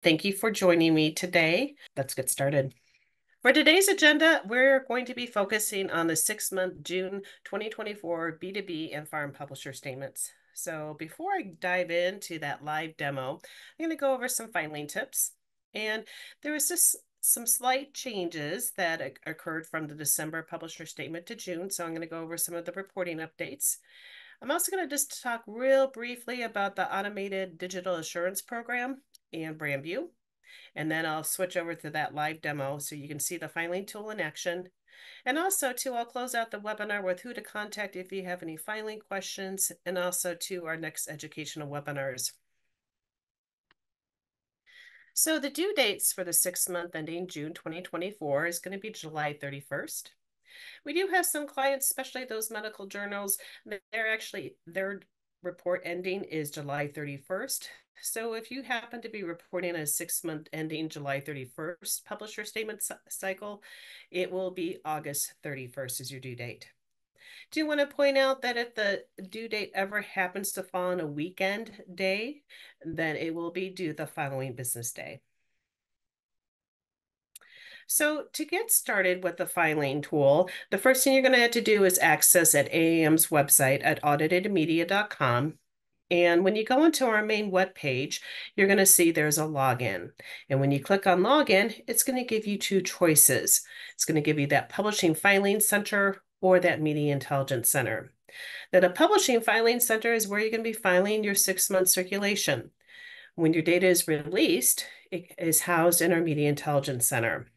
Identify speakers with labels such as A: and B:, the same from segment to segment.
A: Thank you for joining me today. Let's get started. For today's agenda, we're going to be focusing on the 6-month June 2024 B2B and farm publisher statements. So before I dive into that live demo, I'm going to go over some filing tips. And there was just some slight changes that occurred from the December publisher statement to June. So I'm going to go over some of the reporting updates. I'm also going to just talk real briefly about the automated digital assurance program and brand view. And then I'll switch over to that live demo so you can see the filing tool in action. And also too, I'll close out the webinar with who to contact if you have any filing questions, and also to our next educational webinars. So the due dates for the 6-month ending June 2024 is going to be July 31st. We do have some clients, especially those medical journals, their report ending is July 31st. So if you happen to be reporting a 6-month ending July 31st publisher statement cycle, it will be August 31st is your due date. Do you want to point out that if the due date ever happens to fall on a weekend day, then it will be due the following business day. So to get started with the filing tool, the first thing you're going to have to do is access at AAM's website at auditedmedia.com. And when you go into our main web page, you're going to see there's a login. And when you click on login, it's going to give you two choices. It's going to give you that Publishing Filing Center or that Media Intelligence Center. Now, the Publishing Filing Center is where you're going to be filing your 6-month circulation. When your data is released, it is housed in our Media Intelligence Center.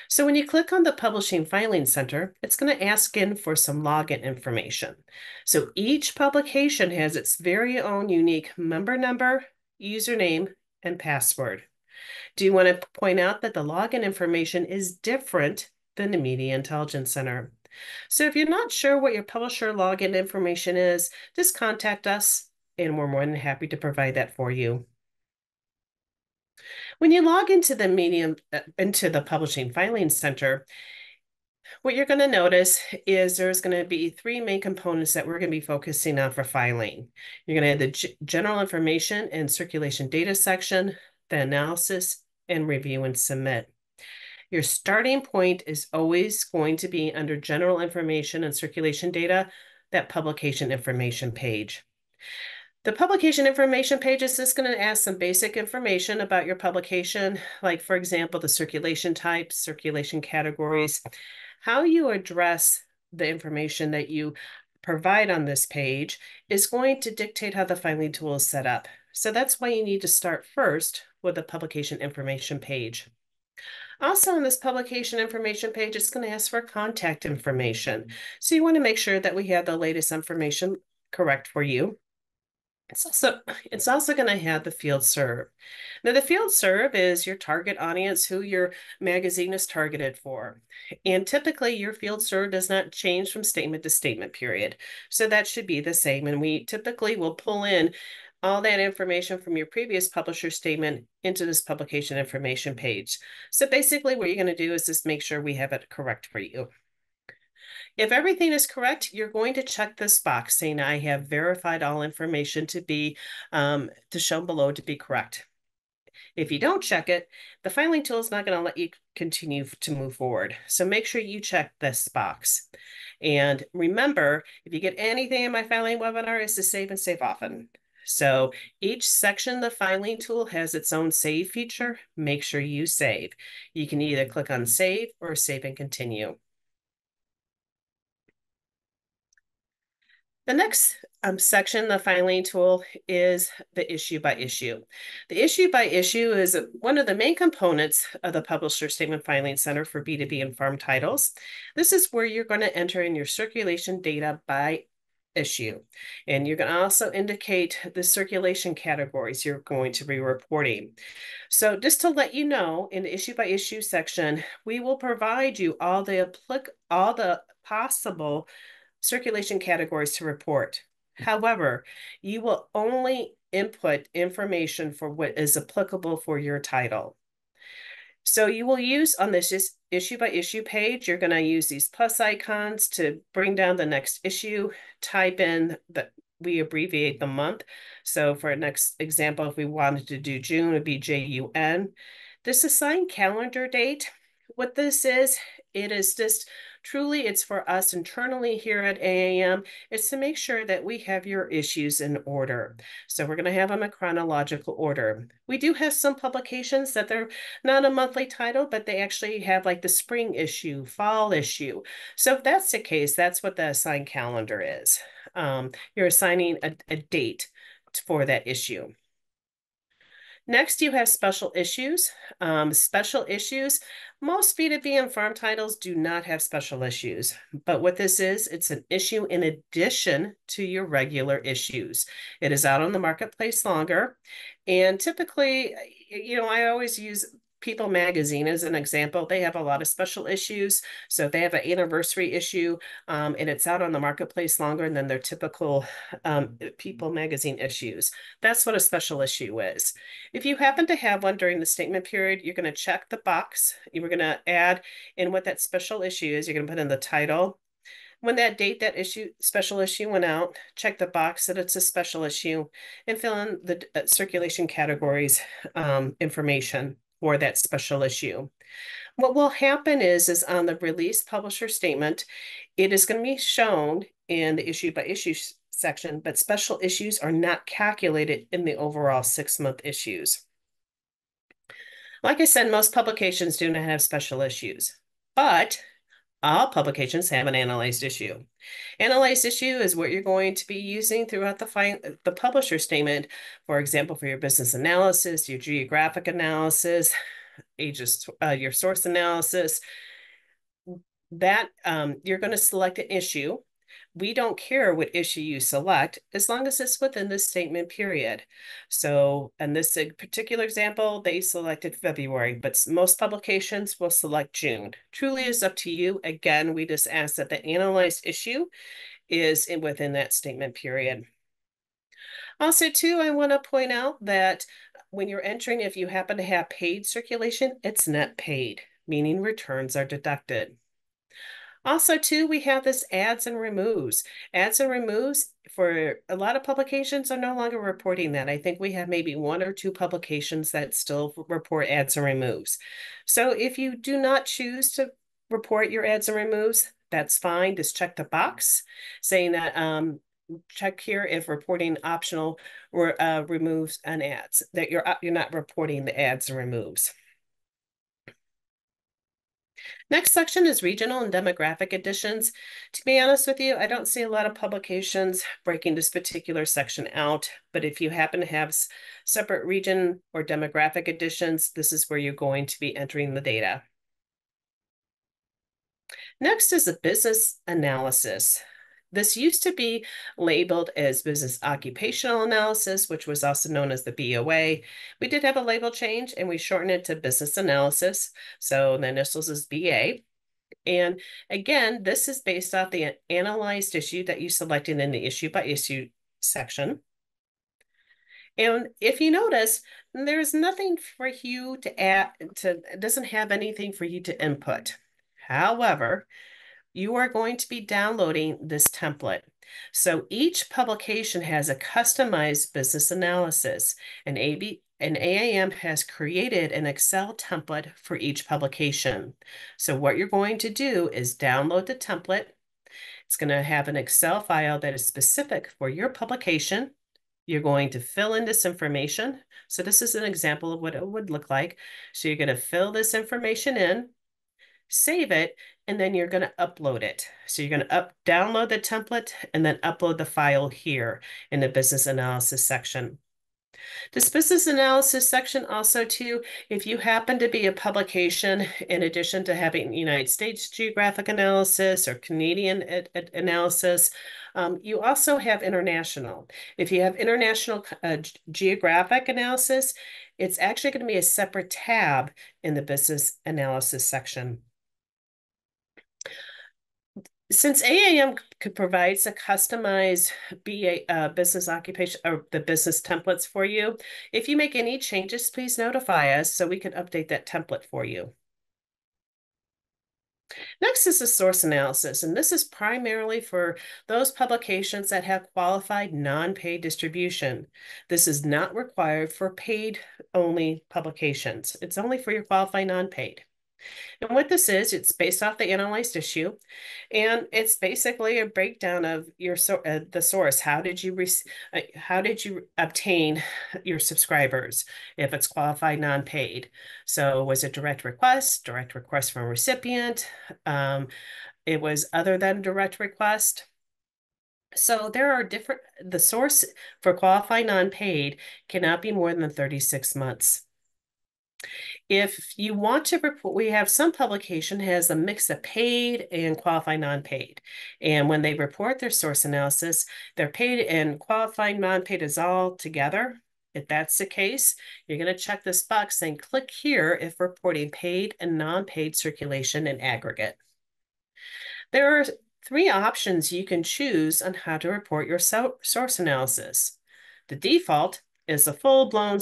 A: So when you click on the Publishing Filing Center, it's going to ask in for some login information. So each publication has its very own unique member number, username, and password. Do you want to point out that the login information is different than the Media Intelligence Center? So if you're not sure what your publisher login information is, just contact us and we're more than happy to provide that for you. When you log into the Publishing Filing Center, what you're going to notice is there's going to be three main components that we're going to be focusing on for filing. You're going to have the general information and circulation data section, the analysis, and review and submit. Your starting point is always going to be under general information and circulation data, that publication information page. The publication information page is just going to ask some basic information about your publication, like, for example, the circulation types, circulation categories. How you address the information that you provide on this page is going to dictate how the filing tool is set up. So that's why you need to start first with the publication information page. Also on this publication information page, it's going to ask for contact information. So you want to make sure that we have the latest information correct for you. It's also going to have the field serve. Now, the field serve is your target audience, who your magazine is targeted for. And typically, your field serve does not change from statement to statement period. So that should be the same. And we typically will pull in all that information from your previous publisher statement into this publication information page. So basically, what you're going to do is just make sure we have it correct for you. If everything is correct, you're going to check this box saying I have verified all information to be shown below to be correct. If you don't check it, the filing tool is not going to let you continue to move forward. So make sure you check this box. And remember, if you get anything in my filing webinar, is to save and save often. So each section of the filing tool has its own save feature. Make sure you save. You can either click on save or save and continue. The next section, the filing tool, is the issue by issue. The issue by issue is one of the main components of the Publisher Statement Filing Center for B2B and farm titles. This is where you're going to enter in your circulation data by issue. And you're going to also indicate the circulation categories you're going to be reporting. So just to let you know, in the issue by issue section, we will provide you all the possible circulation categories to report. However, you will only input information for what is applicable for your title. So you will use on this issue by issue page, you're going to use these plus icons to bring down the next issue, type in we abbreviate the month. So for next example, if we wanted to do June, it'd be JUN. This assigned calendar date, what this is, it is just truly, it's for us internally here at AAM. It's to make sure that we have your issues in order. So we're going to have them in chronological order. We do have some publications that they're not a monthly title, but they actually have like the spring issue, fall issue. So if that's the case, that's what the assigned calendar is. You're assigning a date for that issue. Next, you have special issues. Special issues, most B2B and firm titles do not have special issues. But what this is, it's an issue in addition to your regular issues. It is out on the marketplace longer. And typically, I always use People Magazine as an example. They have a lot of special issues. So if they have an anniversary issue and it's out on the marketplace longer than their typical People Magazine issues, that's what a special issue is. If you happen to have one during the statement period, you're going to check the box. You're going to add in what that special issue is. You're going to put in the title. When that date that special issue went out, check the box that it's a special issue and fill in the circulation categories information for that special issue. What will happen is on the release publisher statement, it is going to be shown in the issue by issue section, but special issues are not calculated in the overall 6-month issues. Like I said, most publications do not have special issues, but all publications have an analyzed issue. Analyzed issue is what you're going to be using throughout the publisher statement, for example, for your business analysis, your geographic analysis, your source analysis. That you're going to select an issue. We don't care what issue you select as long as it's within the statement period. So in this particular example, they selected February, but most publications will select June. Truly is up to you. Again, we just ask that the analyzed issue is within that statement period. Also, too, I want to point out that when you're entering, if you happen to have paid circulation, it's net paid, meaning returns are deducted. Also, too, we have this adds and removes. Adds and removes for a lot of publications are no longer reporting that. I think we have maybe 1 or 2 publications that still report adds and removes. So if you do not choose to report your adds and removes, that's fine. Just check the box saying that check here if reporting optional or removes and adds, that you're not reporting the adds and removes. Next section is regional and demographic additions. To be honest with you, I don't see a lot of publications breaking this particular section out, but if you happen to have separate region or demographic additions, this is where you're going to be entering the data. Next is a business analysis. This used to be labeled as business occupational analysis, which was also known as the BOA. We did have a label change and we shortened it to business analysis. So the initials is BA. And again, this is based off the analyzed issue that you selected in the issue by issue section. And if you notice, there's nothing for you to add it doesn't have anything for you to input. However, you are going to be downloading this template. So each publication has a customized business analysis, and AAM has created an Excel template for each publication. So what you're going to do is download the template. It's going to have an Excel file that is specific for your publication. You're going to fill in this information. So this is an example of what it would look like. So you're going to fill this information in, save it, and then you're going to upload it. So you're going to download the template and then upload the file here in the business analysis section. This business analysis section also too, if you happen to be a publication, in addition to having United States geographic analysis or Canadian analysis, you also have international. If you have international geographic analysis, it's actually going to be a separate tab in the business analysis section. Since AAM provides a customized business occupation or the business templates for you, if you make any changes, please notify us so we can update that template for you. Next is the source analysis, and this is primarily for those publications that have qualified non-paid distribution. This is not required for paid-only publications. It's only for your qualified non-paid. And what this is, it's based off the analyzed issue, and it's basically a breakdown of the source. How did you obtain your subscribers if it's qualified non-paid? So was it direct request from recipient? It was other than direct request. So there are the source for qualified non-paid cannot be more than 36 months. If you want to report, we have some publication has a mix of paid and qualified non-paid. And when they report their source analysis, their paid and qualified non-paid is all together. If that's the case, you're going to check this box and click here if reporting paid and non-paid circulation in aggregate. There are three options you can choose on how to report your source analysis. The default is a full-blown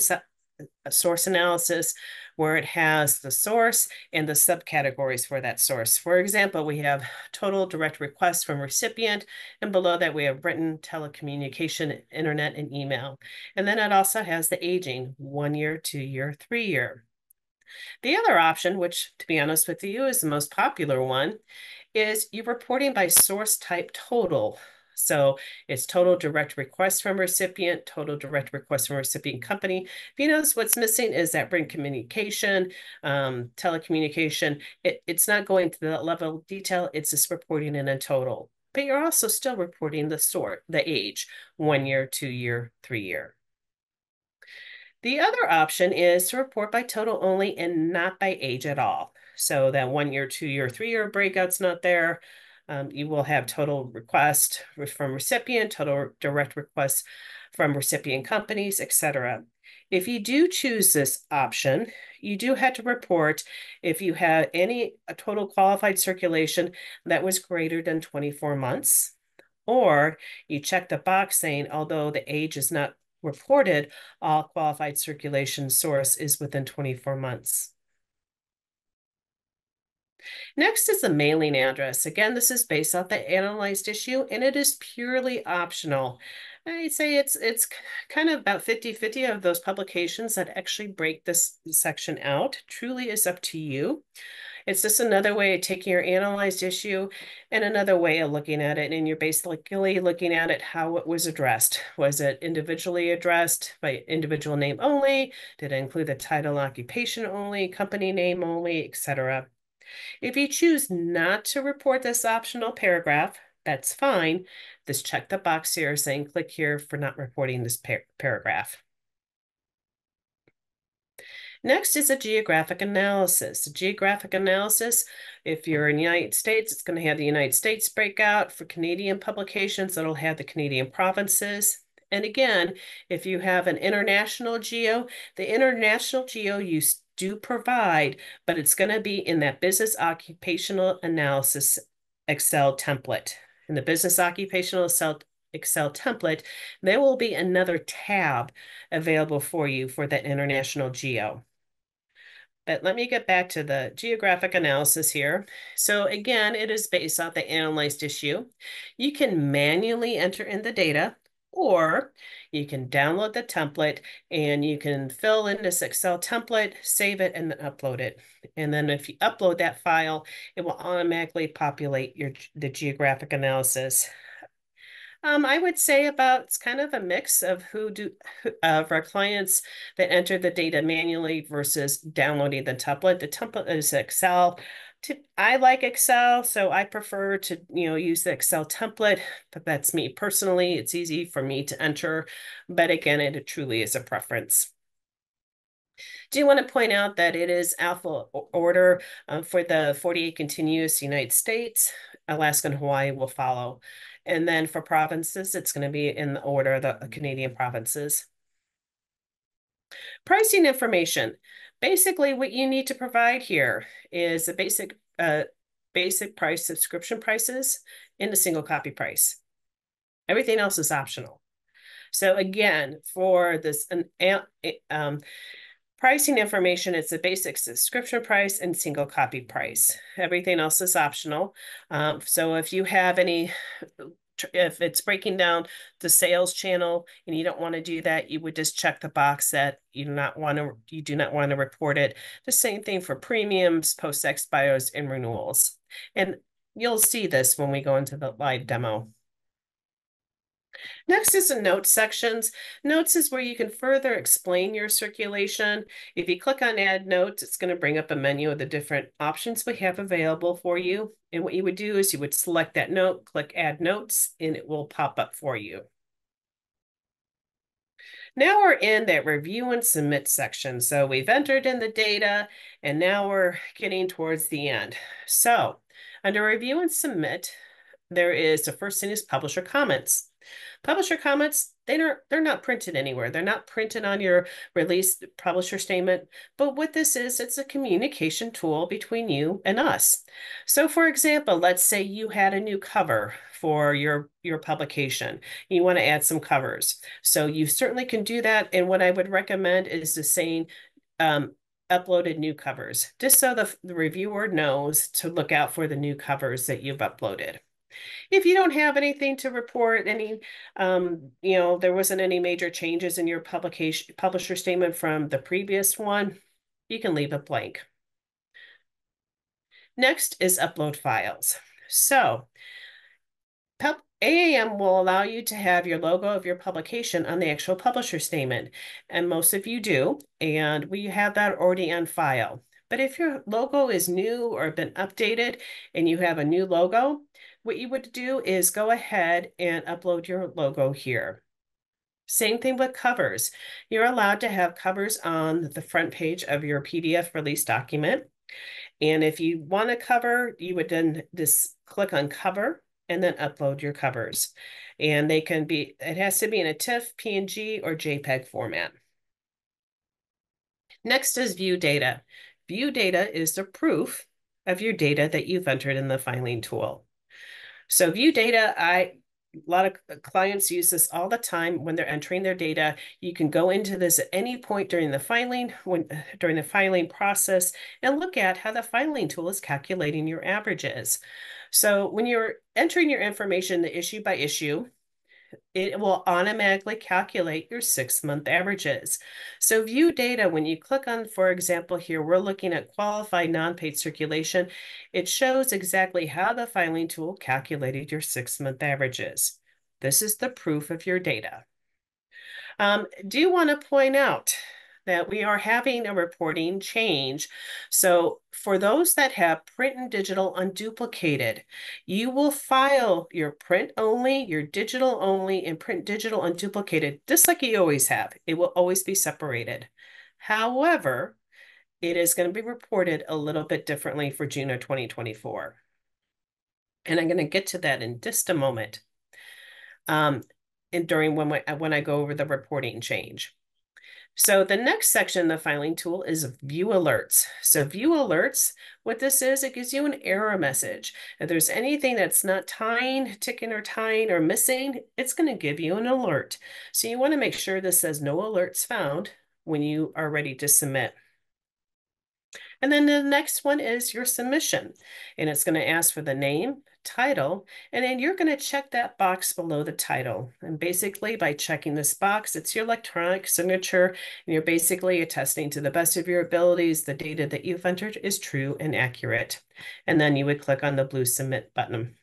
A: source analysis where it has the source and the subcategories for that source. For example, we have total direct requests from recipient, and below that we have written, telecommunication, internet, and email. And then it also has the aging, 1 year, 2 year, 3 year. The other option, which to be honest with you is the most popular one, is you're reporting by source type total. So it's total direct request from recipient, total direct request from recipient company. If you notice what's missing is that bring communication, telecommunication. It's not going to that level of detail. It's just reporting in a total. But you're also still reporting the age, 1 year, 2 year, 3 year. The other option is to report by total only and not by age at all. So that 1 year, 2 year, 3 year breakout's not there. You will have total request from recipient, total direct requests from recipient companies, etc. If you do choose this option, you do have to report if you have a total qualified circulation that was greater than 24 months, or you check the box saying, although the age is not reported, all qualified circulation source is within 24 months. Next is the mailing address. Again, this is based off the analyzed issue, and it is purely optional. I'd say it's kind of about 50-50 of those publications that actually break this section out. Truly is up to you. It's just another way of taking your analyzed issue and another way of looking at it. And you're basically looking at it how it was addressed. Was it individually addressed by individual name only? Did it include the title, occupation only, company name only, etc.? If you choose not to report this optional paragraph, that's fine. Just check the box here saying click here for not reporting this paragraph. Next is a geographic analysis. A geographic analysis, if you're in the United States, it's going to have the United States breakout. For Canadian publications, it'll have the Canadian provinces. And again, if you have an international geo, the international geo you do provide, but it's going to be in that business occupational analysis Excel template. In the business occupational Excel template, there will be another tab available for you for that international geo. But let me get back to the geographic analysis here. So again, it is based off the analyzed issue. You can manually enter in the data, or you can download the template and you can fill in this Excel template, save it, and then upload it. And then if you upload that file, it will automatically populate the geographic analysis. I would say it's kind of a mix of of our clients that enter the data manually versus downloading the template. The template is Excel. I like Excel, so I prefer to use the Excel template, but that's me personally. It's easy for me to enter, but again, it truly is a preference. Do you want to point out that it is alpha order for the 48 continuous United States? Alaska and Hawaii will follow. And then for provinces, it's going to be in the order of the Canadian provinces. Pricing information. Basically, what you need to provide here is the basic price subscription prices in the single copy price. Everything else is optional. So again, for this Pricing information, it's the basic subscription price and single copy price. Everything else is optional. So if you have any, if it's breaking down the sales channel and you don't want to do that, you would just check the box that you do not want to report it. The same thing for premiums, post expires, and renewals. And you'll see this when we go into the live demo. Next is the notes sections. Notes is where you can further explain your circulation. If you click on add notes, it's going to bring up a menu of the different options we have available for you. And what you would do is you would select that note, click add notes, and it will pop up for you. Now we're in that review and submit section. So we've entered in the data and now we're getting towards the end. So under review and submit, there is the first thing is publisher comments. Publisher comments, they're not printed anywhere. They're not printed on your release publisher statement. But what this is, it's a communication tool between you and us. So for example, let's say you had a new cover for your publication. You want to add some covers. So you certainly can do that. And what I would recommend is the saying, uploaded new covers, just so the reviewer knows to look out for the new covers that you've uploaded. If you don't have anything to report, there wasn't any major changes in your publisher statement from the previous one, you can leave it blank. Next is upload files. So AAM will allow you to have your logo of your publication on the actual publisher statement, and most of you do, and we have that already on file. But if your logo is new or been updated and you have a new logo, what you would do is go ahead and upload your logo here. Same thing with covers. You're allowed to have covers on the front page of your PDF release document. And if you want a cover, you would then just click on cover and then upload your covers. And they can be, it has to be in a TIFF, PNG, or JPEG format. Next is view data. View data is the proof of your data that you've entered in the filing tool. So view data, a lot of clients use this all the time when they're entering their data. You can go into this at any point during the filing process and look at how the filing tool is calculating your averages. So when you're entering your information the issue by issue, it will automatically calculate your 6-month averages. So view data, when you click on, for example, here, we're looking at qualified non-paid circulation. It shows exactly how the filing tool calculated your 6-month averages. This is the proof of your data. Do want to point out that we are having a reporting change. So for those that have print and digital unduplicated, you will file your print only, your digital only, and print digital unduplicated, just like you always have. It will always be separated. However, it is going to be reported a little bit differently for June of 2024. And I'm going to get to that in just a moment. And during when I go over the reporting change. So the next section in the filing tool is view alerts. So view alerts, what this is, it gives you an error message. If there's anything that's not ticking or missing, it's going to give you an alert. So you want to make sure this says no alerts found when you are ready to submit. And then the next one is your submission. And it's going to ask for the name, title, and then you're going to check that box below the title. And basically by checking this box, it's your electronic signature, and you're basically attesting to the best of your abilities, the data that you've entered is true and accurate. And then you would click on the blue submit button.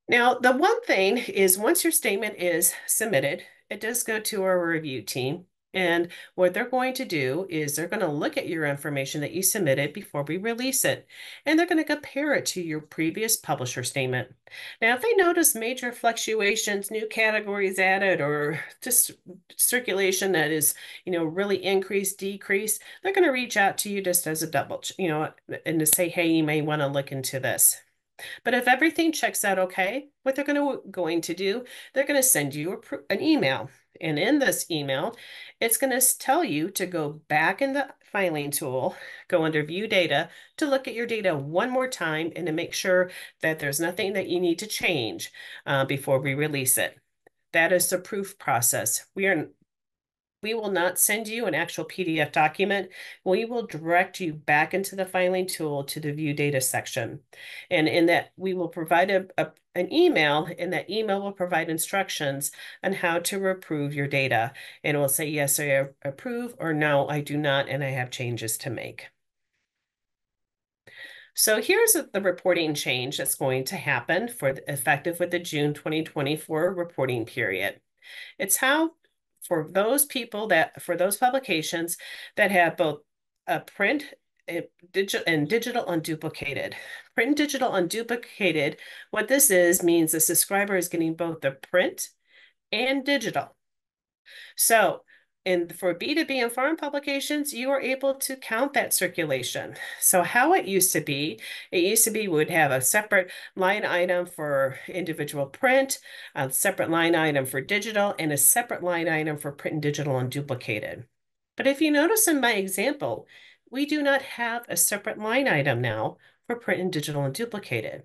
A: Now, the one thing is once your statement is submitted, it does go to our review team. And what they're going to do is they're going to look at your information that you submitted before we release it. And they're going to compare it to your previous publisher statement. Now, if they notice major fluctuations, new categories added, or just circulation that is, really increased, decreased, they're going to reach out to you just as a double, and to say, hey, you may want to look into this. But if everything checks out okay, what they're going to do, they're going to send you an email. And in this email, it's going to tell you to go back in the filing tool, go under view data to look at your data one more time and to make sure that there's nothing that you need to change before we release it. That is the proof process. We will not send you an actual PDF document. We will direct you back into the filing tool to the view data section. And in that, we will provide an email, and that email will provide instructions on how to approve your data. And it will say, yes, I approve, or no, I do not, and I have changes to make. So here's the reporting change that's going to happen effective with the June 2024 reporting period. It's how for those publications that have both a print and digital unduplicated. Print and digital unduplicated, what this means the subscriber is getting both the print and digital. So for B2B and foreign publications, you are able to count that circulation. So how it used to be we would have a separate line item for individual print, a separate line item for digital, and a separate line item for print and digital unduplicated. But if you notice in my example, we do not have a separate line item now for print and digital unduplicated.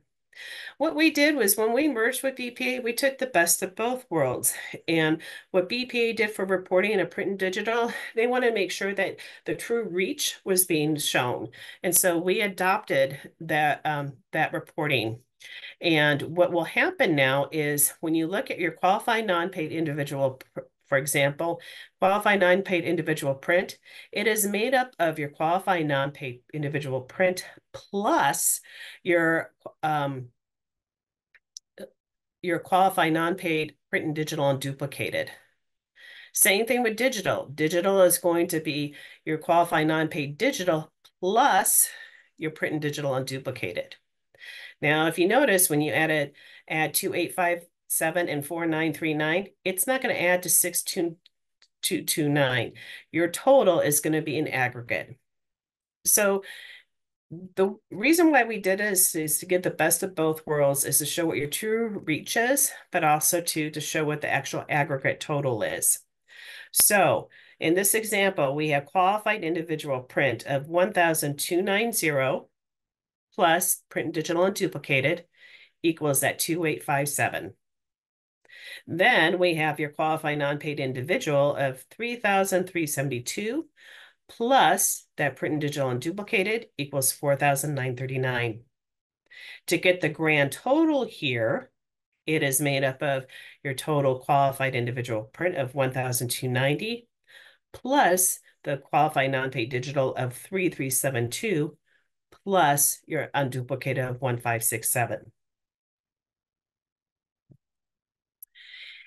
A: What we did was when we merged with BPA, we took the best of both worlds. And what BPA did for reporting in a print and digital, they want to make sure that the true reach was being shown. And so we adopted that reporting. And what will happen now is when you look at your qualified non-paid individual, for example, qualified non-paid individual print, it is made up of your qualified non-paid individual print plus your qualified non-paid print and digital unduplicated. Same thing with digital. Digital is going to be your qualified non-paid digital plus your print and digital unduplicated. Now, if you notice when you add 2857 and 4939, it's not going to add to 6229. Your total is going to be an aggregate. So the reason why we did this is to get the best of both worlds, is to show what your true reach is, but also to show what the actual aggregate total is. So in this example, we have qualified individual print of 1,290 plus print and digital unduplicated equals that 2857. Then we have your qualified non-paid individual of 3,372 plus that print and digital unduplicated equals 4,939. To get the grand total here, it is made up of your total qualified individual print of 1,290 plus the qualified non-paid digital of 3,372 plus your unduplicated of 1,567.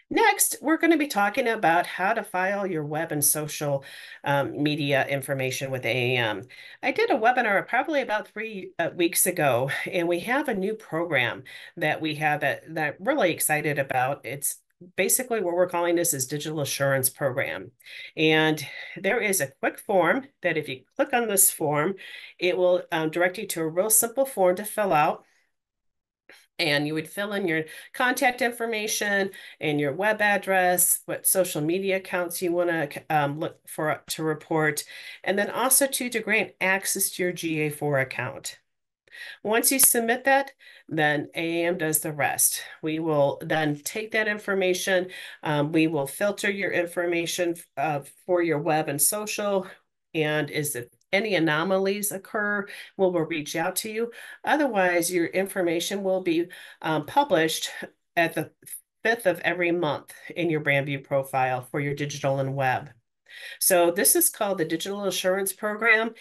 A: Next, we're going to be talking about how to file your web and social media information with AAM. I did a webinar probably about 3 weeks ago, and we have a new program that we have that I'm really excited about. It's basically what we're calling this is Digital Assurance Program. And there is a quick form that if you click on this form, it will direct you to a real simple form to fill out. And you would fill in your contact information and your web address, what social media accounts you want to look for to report, and then also to grant access to your GA4 account. Once you submit that, then AAM does the rest. We will then take that information. We will filter your information for your web and social. And if any anomalies occur, we'll reach out to you. Otherwise, your information will be published at the 5th of every month in your BrandView profile for your digital and web. So this is called the Digital Assurance Program.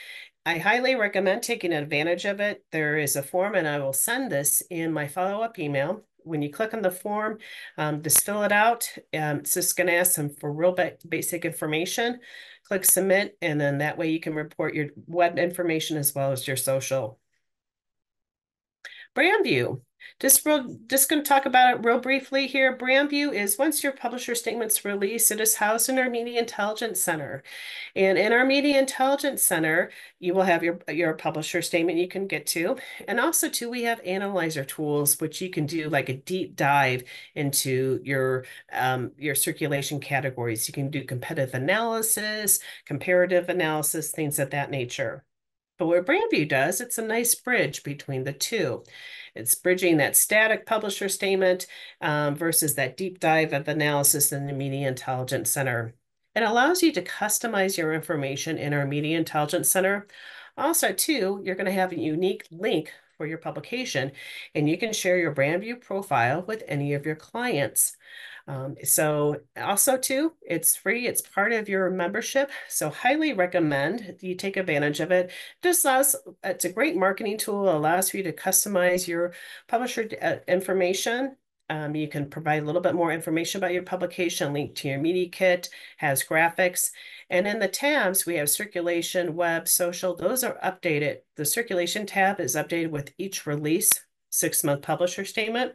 A: I highly recommend taking advantage of it. There is a form, and I will send this in my follow-up email. When you click on the form, just fill it out. It's just going to ask them for real basic information. Click submit, and then that way you can report your web information as well as your social. BrandView. Just going to talk about it real briefly here. BrandView is once your publisher statement's released, it is housed in our Media Intelligence Center. And in our Media Intelligence Center, you will have your publisher statement you can get to. And also too, we have analyzer tools, which you can do like a deep dive into your circulation categories. You can do competitive analysis, comparative analysis, things of that nature. But what BrandView does, it's a nice bridge between the two. It's bridging that static publisher statement versus that deep dive of analysis in the Media Intelligence Center. It allows you to customize your information in our Media Intelligence Center. Also, too, you're going to have a unique link for your publication, and you can share your brand view profile with any of your clients. So also too, it's free. It's part of your membership. So highly recommend you take advantage of it. It's a great marketing tool. It allows for you to customize your publisher information. You can provide a little bit more information about your publication, link to your media kit, has graphics. And in the tabs, we have circulation, web, social. Those are updated. The circulation tab is updated with each release, 6-month publisher statement.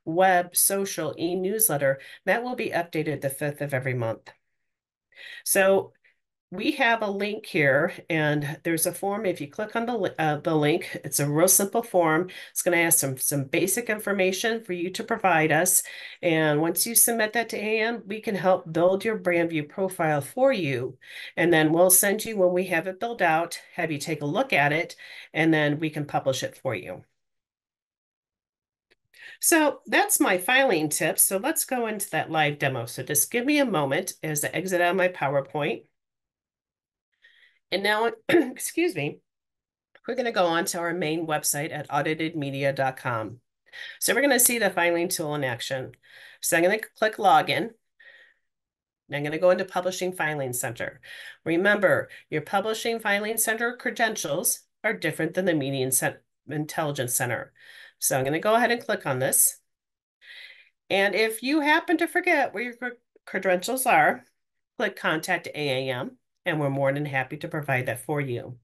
A: Web, social, e-newsletter, that will be updated the 5th of every month. So we have a link here, and there's a form. If you click on the link, it's a real simple form. It's going to ask some basic information for you to provide us. And once you submit that to AM, we can help build your brand view profile for you. And then we'll send you, when we have it built out, have you take a look at it, and then we can publish it for you. So that's my filing tips. So let's go into that live demo. So just give me a moment as I exit out of my PowerPoint. And now, excuse me, we're going to go on to our main website at auditedmedia.com. So we're going to see the filing tool in action. So I'm going to click Login. I'm going to go into Publishing Filing Center. Remember, your Publishing Filing Center credentials are different than the Media Intelligence Center. So I'm going to go ahead and click on this. And if you happen to forget where your credentials are, click Contact AAM, and we're more than happy to provide that for you.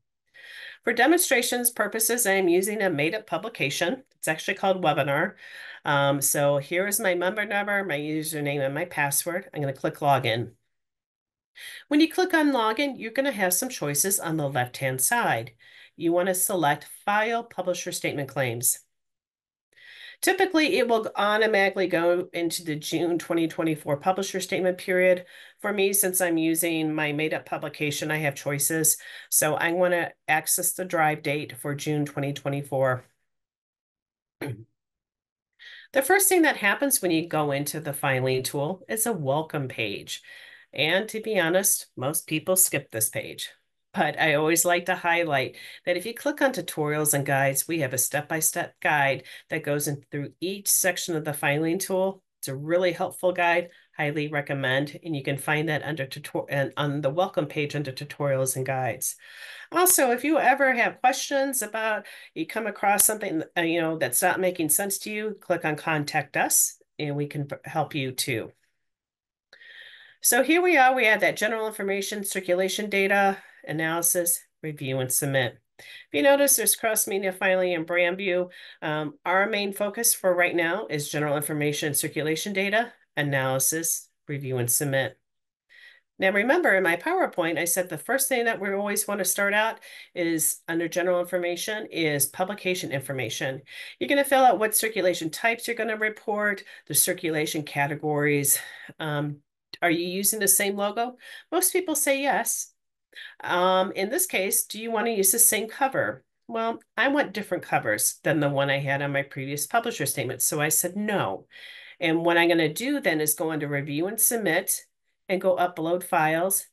A: For demonstrations purposes, I'm using a made-up publication. It's actually called Webinar. So here is my member number, my username, and my password. I'm going to click Login. When you click on Login, you're going to have some choices on the left-hand side. You want to select File Publisher Statement Claims. Typically, it will automatically go into the June 2024 publisher statement period. For me, since I'm using my made-up publication, I have choices. So I want to access the drive date for June 2024. The first thing that happens when you go into the filing tool is a welcome page. And to be honest, most people skip this page. But I always like to highlight that if you click on tutorials and guides, we have a step-by-step guide that goes in through each section of the filing tool. It's a really helpful guide, highly recommend, and you can find that under on the welcome page under tutorials and guides. Also, if you ever have questions about, you come across something that's not making sense to you, click on Contact Us, and we can help you too. So here we are. We have that general information, circulation data, analysis, review, and submit. If you notice, there's cross-media filing and brand view. Our main focus for right now is general information, circulation data, analysis, review, and submit. Now, remember, in my PowerPoint, I said the first thing that we always want to start out is under general information is publication information. You're going to fill out what circulation types you're going to report, the circulation categories. Are you using the same logo? Most people say yes. In this case, do you want to use the same cover? Well, I want different covers than the one I had on my previous publisher statement. So I said no. And what I'm going to do then is go under Review and Submit and go Upload Files,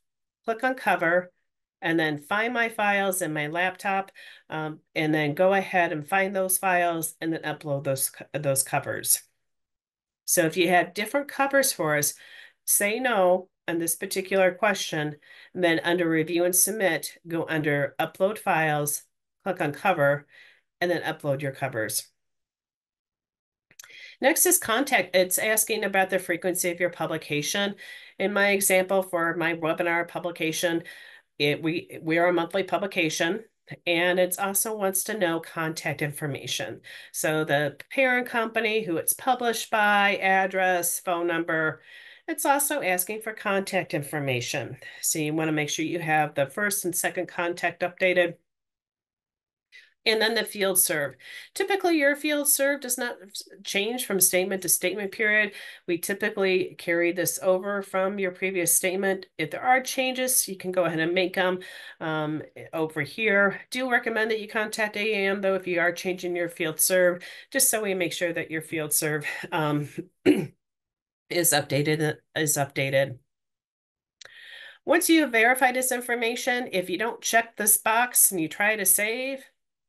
A: click on Cover, and then find my files in my laptop, and then go ahead and find those files and then upload those covers. So if you have different covers for us, say no on this particular question, and then under Review and Submit, go under Upload Files, click on Cover, and then upload your covers. Next is contact. It's asking about the frequency of your publication. In my example for my webinar publication, we are a monthly publication, and it also wants to know contact information. So the parent company, who it's published by, address, phone number. It's also asking for contact information. So you want to make sure you have the first and second contact updated. And then the field serve. Typically, your field serve does not change from statement to statement period. We typically carry this over from your previous statement. If there are changes, you can go ahead and make them over here. Do recommend that you contact AAM, though, if you are changing your field serve, just so we make sure that your field serve is updated. Once you have verified this information, if you don't check this box and you try to save,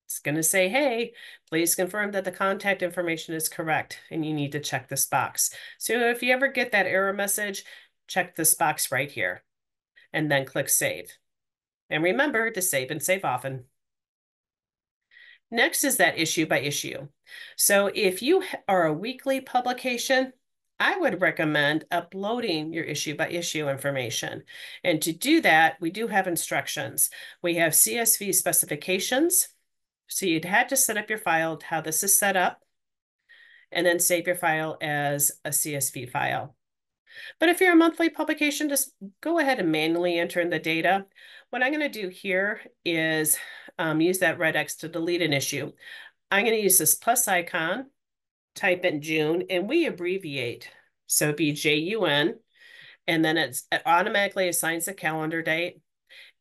A: it's going to say, hey, please confirm that the contact information is correct, and you need to check this box. So if you ever get that error message, check this box right here and then click save. And remember to save and save often. Next is that issue by issue. So if you are a weekly publication, I would recommend uploading your issue by issue information. And to do that, we do have instructions. We have CSV specifications. So you'd have to set up your file, how this is set up, and then save your file as a CSV file. But if you're a monthly publication, just go ahead and manually enter in the data. What I'm going to do here is use that red X to delete an issue. I'm going to use this plus icon, type in June, and we abbreviate. So it'd be JUN, and then it automatically assigns the calendar date.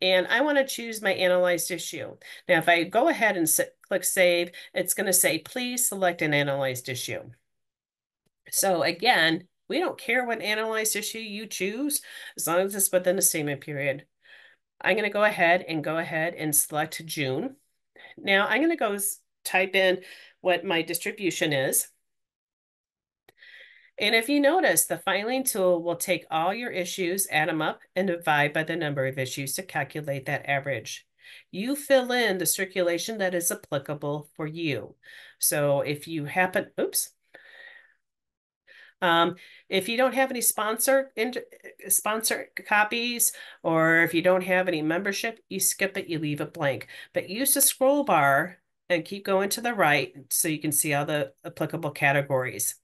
A: And I want to choose my analyzed issue. Now, if I go ahead and click save, it's going to say, please select an analyzed issue. So again, we don't care what analyzed issue you choose, as long as it's within the statement period. I'm going to go ahead and select June. Now I'm going to go type in what my distribution is. And if you notice, the filing tool will take all your issues, add them up, and divide by the number of issues to calculate that average. You fill in the circulation that is applicable for you. So if you happen, oops, if you don't have any sponsor copies, or if you don't have any membership, you skip it, you leave it blank. But use the scroll bar and keep going to the right so you can see all the applicable categories.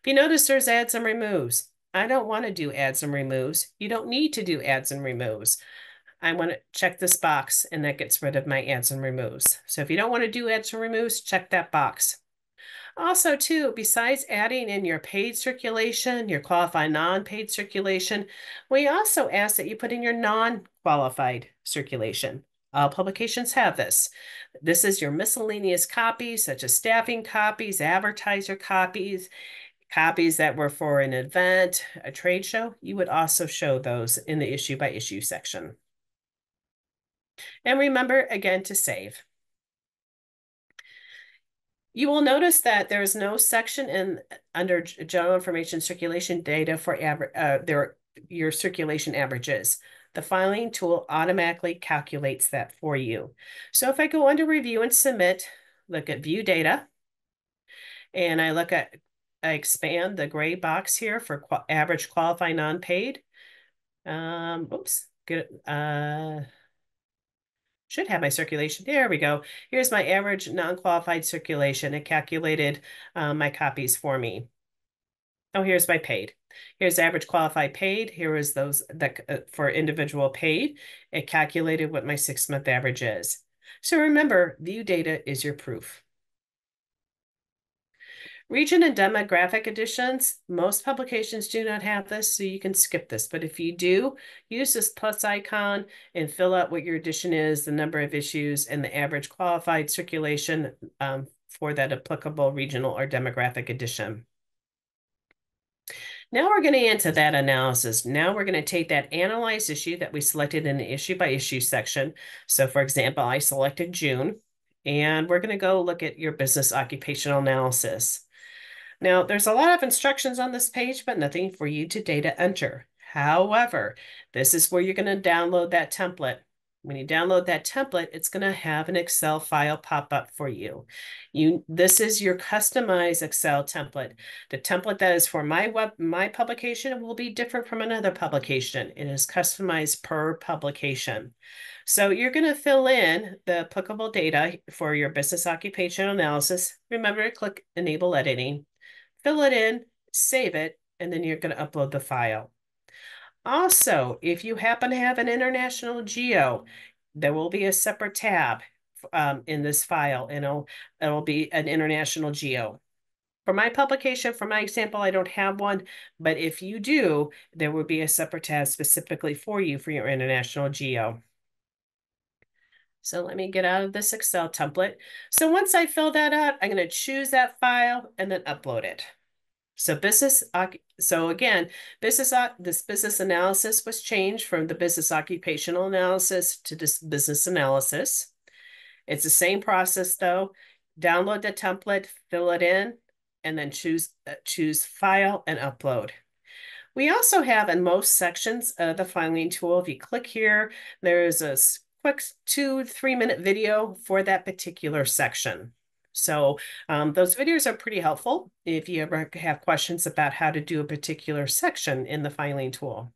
A: If you notice, there's adds and removes. I don't want to do adds and removes. You don't need to do adds and removes. I want to check this box, and that gets rid of my adds and removes. So if you don't want to do adds and removes, check that box. Also, too, besides adding in your paid circulation, your qualified non-paid circulation, we also ask that you put in your non-qualified circulation. All publications have this. This is your miscellaneous copies, such as staffing copies, advertiser copies, copies that were for an event, a trade show. You would also show those in the issue by issue section. And remember, again, to save. You will notice that there is no section under general information circulation data for your circulation averages. The filing tool automatically calculates that for you. So if I go under review and submit, look at view data, and I expand the gray box here for average qualified non-paid. Oops, good. Should have my circulation. There we go. Here's my average non-qualified circulation. It calculated my copies for me. Oh, here's my paid. Here's average qualified paid. Here is those that for individual paid. It calculated what my 6-month average is. So remember, view data is your proof. Region and demographic additions, most publications do not have this, so you can skip this. But if you do, use this plus icon and fill out what your addition is, the number of issues, and the average qualified circulation for that applicable regional or demographic addition. Now we're going to get into that analysis. Now we're going to take that analyzed issue that we selected in the issue by issue section. So for example, I selected June, and we're going to go look at your business occupational analysis. Now, there's a lot of instructions on this page, but nothing for you to data enter. However, this is where you're going to download that template. When you download that template, it's going to have an Excel file pop up for you. This is your customized Excel template. The template that is for my publication will be different from another publication. It is customized per publication. So you're going to fill in the applicable data for your business occupational analysis. Remember to click Enable Editing. Fill it in, save it, and then you're going to upload the file. Also, if you happen to have an international geo, there will be a separate tab in this file, and it'll be an international geo. For my publication, for my example, I don't have one, but if you do, there will be a separate tab specifically for you for your international geo. So let me get out of this Excel template. So once I fill that out, I'm going to choose that file and then upload it. So again, this business analysis was changed from the business occupational analysis to this business analysis. It's the same process though. Download the template, fill it in, and then choose file and upload. We also have in most sections of the filing tool, if you click here, there's a quick 2-3 minute video for that particular section. So those videos are pretty helpful if you ever have questions about how to do a particular section in the filing tool.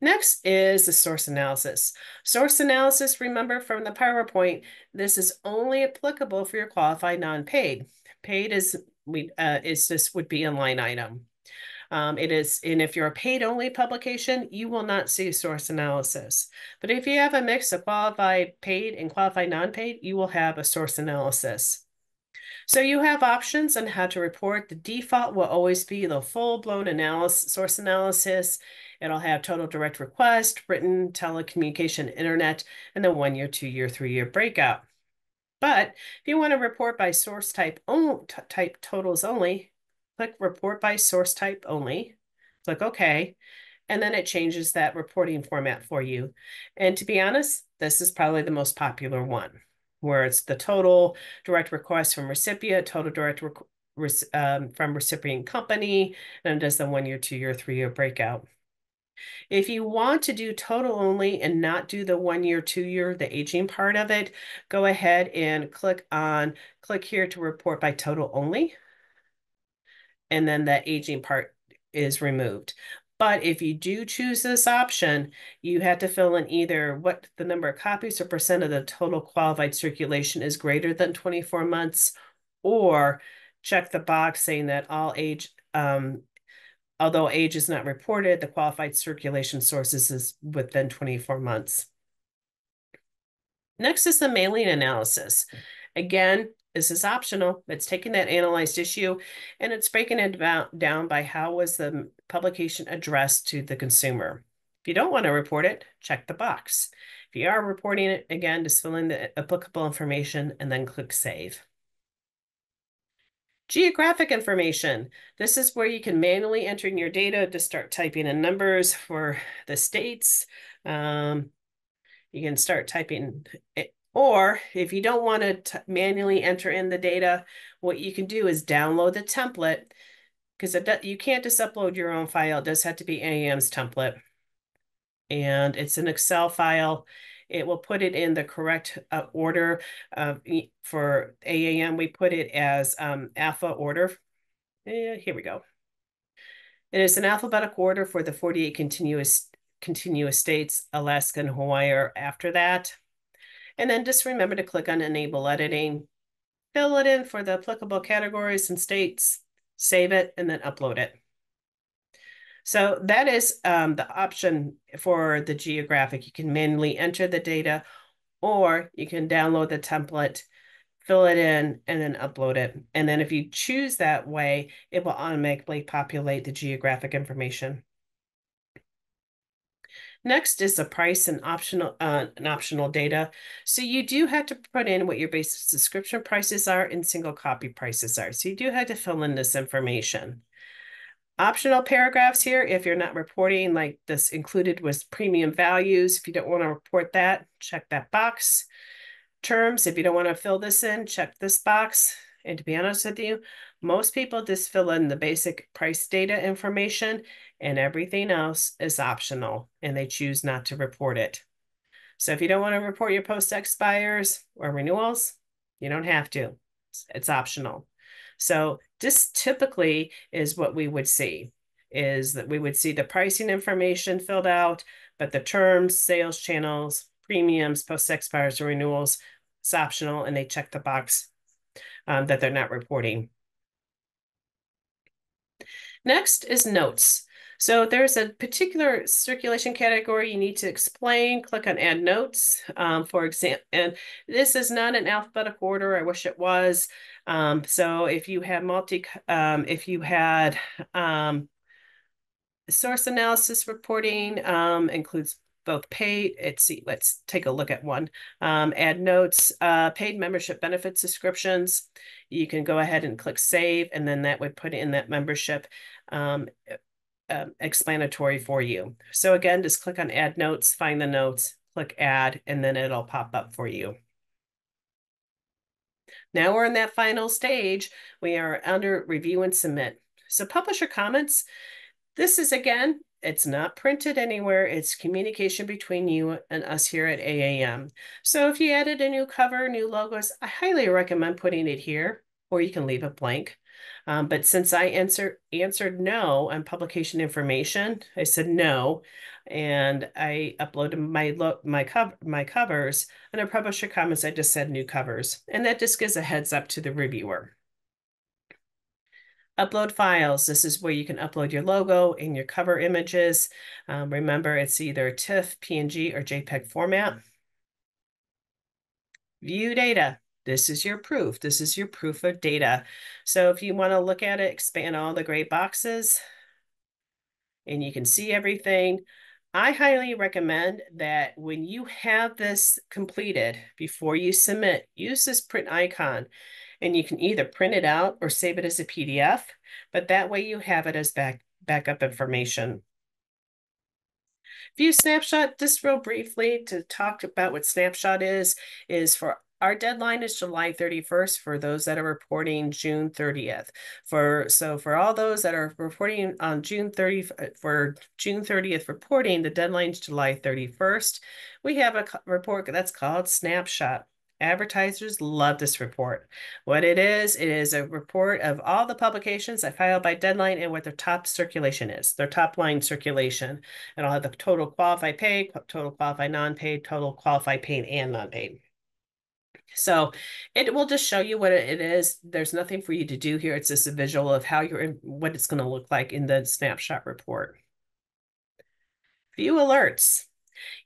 A: Next is the source analysis. Source analysis, remember from the PowerPoint, this is only applicable for your qualified non-paid. Paid is this would be a line item. It is, and if you're a paid only publication, you will not see source analysis. But if you have a mix of qualified paid and qualified non-paid, you will have a source analysis. So you have options on how to report. The default will always be the full-blown source analysis. It'll have total direct request, written, telecommunication, internet, and the 1 year, 2 year, 3 year breakout. But if you want to report by source type totals only, click report by source type only, click OK, and then it changes that reporting format for you. And to be honest, this is probably the most popular one, where it's the total direct request from recipient, total direct from recipient company, and it does the 1 year, 2 year, 3 year breakout. If you want to do total only and not do the 1 year, 2 year, the aging part of it, go ahead and click here to report by total only. And then that aging part is removed. But if you do choose this option, you have to fill in either what the number of copies or percent of the total qualified circulation is greater than 24 months, or check the box saying that all age, although age is not reported, the qualified circulation sources is within 24 months. Next is the mailing analysis. Again, this is optional. It's taking that analyzed issue and it's breaking it down by how was the publication addressed to the consumer. If you don't want to report it, check the box. If you are reporting it, again, just fill in the applicable information and then click Save. Geographic information. This is where you can manually enter in your data to start typing in numbers for the states. You can start typing it, or if you don't want to manually enter in the data, what you can do is download the template, because you can't just upload your own file. It does have to be AAM's template. And it's an Excel file. It will put it in the correct order. For AAM, we put it as alpha order. Here we go. It is an alphabetical order for the 48 continuous states. Alaska and Hawaii are after that. And then just remember to click on Enable Editing, fill it in for the applicable categories and states, save it, and then upload it. So that is the option for the geographic. You can manually enter the data, or you can download the template, fill it in, and then upload it. And then if you choose that way, it will automatically populate the geographic information. Next is the price and optional data. So you do have to put in what your basic subscription prices are and single copy prices are. So you do have to fill in this information. Optional paragraphs here, if you're not reporting, like this included with premium values. If you don't want to report that, check that box. Terms, if you don't want to fill this in, check this box. And to be honest with you, most people just fill in the basic price data information and everything else is optional and they choose not to report it. So if you don't want to report your post expires or renewals, you don't have to. It's optional. So this typically is what we would see, is that we would see the pricing information filled out, but the terms, sales channels, premiums, post expires or renewals, it's optional and they check the box that they're not reporting. Next is notes. So there's a particular circulation category you need to explain. Click on Add Notes, for example. And this is not in alphabetical order. I wish it was. So if you have source analysis reporting, includes both paid, let's take a look at one. Add notes, paid membership benefit subscriptions. You can go ahead and click save, and then that would put in that membership explanatory for you. So again, just click on add notes, find the notes, click add, and then it'll pop up for you. Now we're in that final stage. We are under review and submit. So publisher comments, this is again, it's not printed anywhere. It's communication between you and us here at AAM. So if you added a new cover, new logos, I highly recommend putting it here, or you can leave it blank. But since I answered no on publication information, I said no, and I uploaded my covers. Under publisher comments, I just said new covers, and that just gives a heads up to the reviewer. Upload files. This is where you can upload your logo and your cover images. Remember, it's either TIFF, PNG, or JPEG format. View data. This is your proof. This is your proof of data. So if you want to look at it, expand all the gray boxes, and you can see everything. I highly recommend that when you have this completed, before you submit, use this print icon. And you can either print it out or save it as a PDF, but that way you have it as backup information. View snapshot, just real briefly to talk about what snapshot is for our deadline is July 31st for those that are reporting June 30th. For all those that are reporting on June 30th reporting, the deadline is July 31st. We have a report that's called Snapshot. Advertisers love this report. What it is a report of all the publications that filed by deadline and what their top circulation is, their top line circulation. And I'll have the total qualified paid, total qualified non-paid, total qualified paid and non-paid. So it will just show you what it is. There's nothing for you to do here. It's just a visual of how what it's going to look like in the snapshot report. View alerts.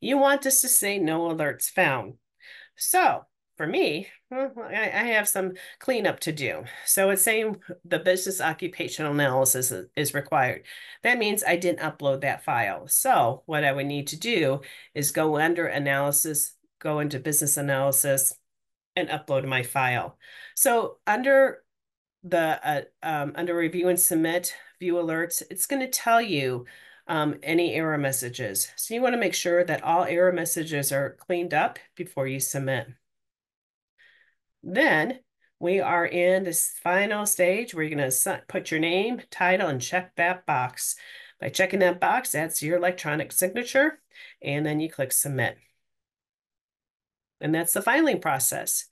A: You want this to say no alerts found. So for me, I have some cleanup to do. So it's saying the business occupational analysis is required. That means I didn't upload that file. So what I would need to do is go under analysis, go into business analysis, and upload my file. So under under review and submit, view alerts, it's going to tell you any error messages. So you want to make sure that all error messages are cleaned up before you submit. Then we are in this final stage where you're going to put your name, title, and check that box. By checking that box, that's your electronic signature, and then you click submit. And that's the filing process.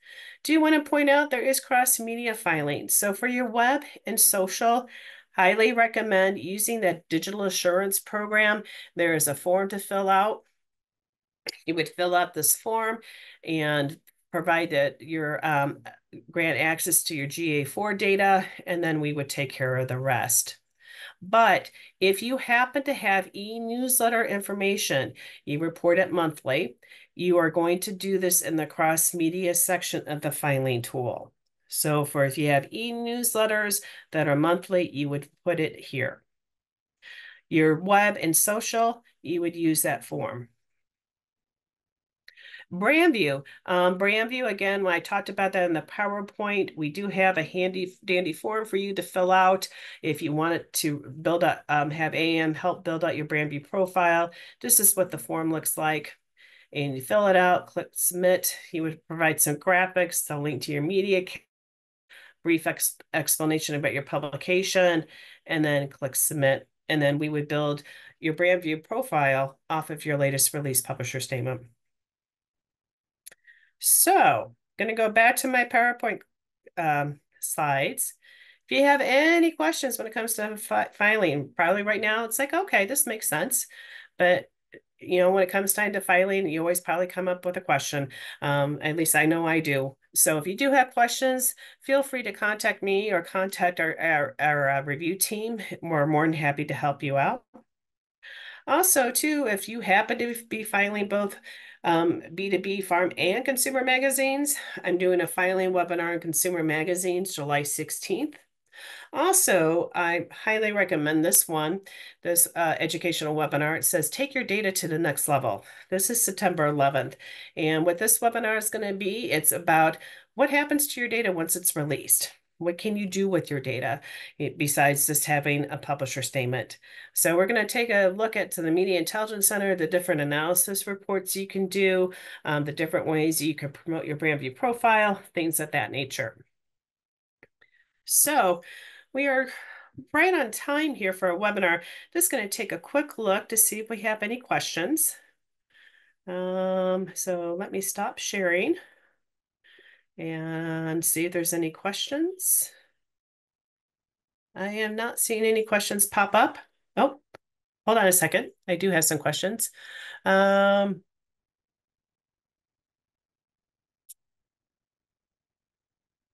A: Do you want to point out there is cross-media filing? So for your web and social, highly recommend using that digital assurance program. There is a form to fill out. You would fill out this form and provide that your grant access to your GA4 data, and then we would take care of the rest. But if you happen to have e-newsletter information, you report it monthly, you are going to do this in the cross-media section of the filing tool. So if you have e-newsletters that are monthly, you would put it here. Your web and social, you would use that form. Brand view. Brand view, again, when I talked about that in the PowerPoint, we do have a handy dandy form for you to fill out if you wanted to build a have AM help build out your brand view profile. This is what the form looks like. And you fill it out, click submit. You would provide some graphics, a link to your media, brief explanation about your publication, and then click submit. And then we would build your brand view profile off of your latest release publisher statement. So, going to go back to my PowerPoint slides. If you have any questions when it comes to filing, probably right now it's like, okay, this makes sense. But when it comes time to filing, you always probably come up with a question. At least I know I do. So if you do have questions, feel free to contact me or contact our review team. We're more than happy to help you out. Also, too, if you happen to be filing both B2B farm and consumer magazines, I'm doing a filing webinar on consumer magazines July 16th. Also, I highly recommend this one, this educational webinar. It says, take your data to the next level. This is September 11th. And what this webinar is going to be, it's about what happens to your data once it's released. What can you do with your data besides just having a publisher statement? So we're going to take a look at to the Media Intelligence Center, the different analysis reports you can do, the different ways you can promote your brand view profile, things of that nature. So we are right on time here for a webinar. Just going to take a quick look to see if we have any questions. So let me stop sharing and see if there's any questions. I am not seeing any questions pop up. Oh, hold on a second. I do have some questions. Um,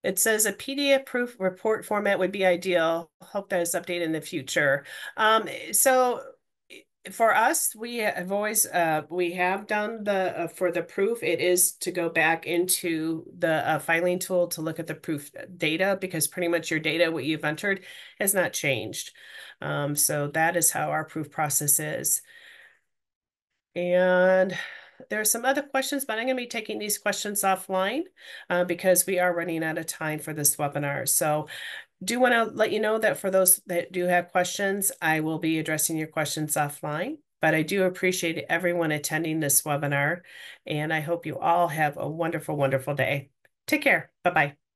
A: It says a PDF proof report format would be ideal. Hope that is updated in the future. So for us, we have always we have done the for the proof. It is to go back into the filing tool to look at the proof data because pretty much your data, what you've entered, has not changed. So that is how our proof process is. And there are some other questions, but I'm going to be taking these questions offline because we are running out of time for this webinar. So do want to let you know that for those that do have questions, I will be addressing your questions offline. But I do appreciate everyone attending this webinar, and I hope you all have a wonderful, wonderful day. Take care. Bye-bye.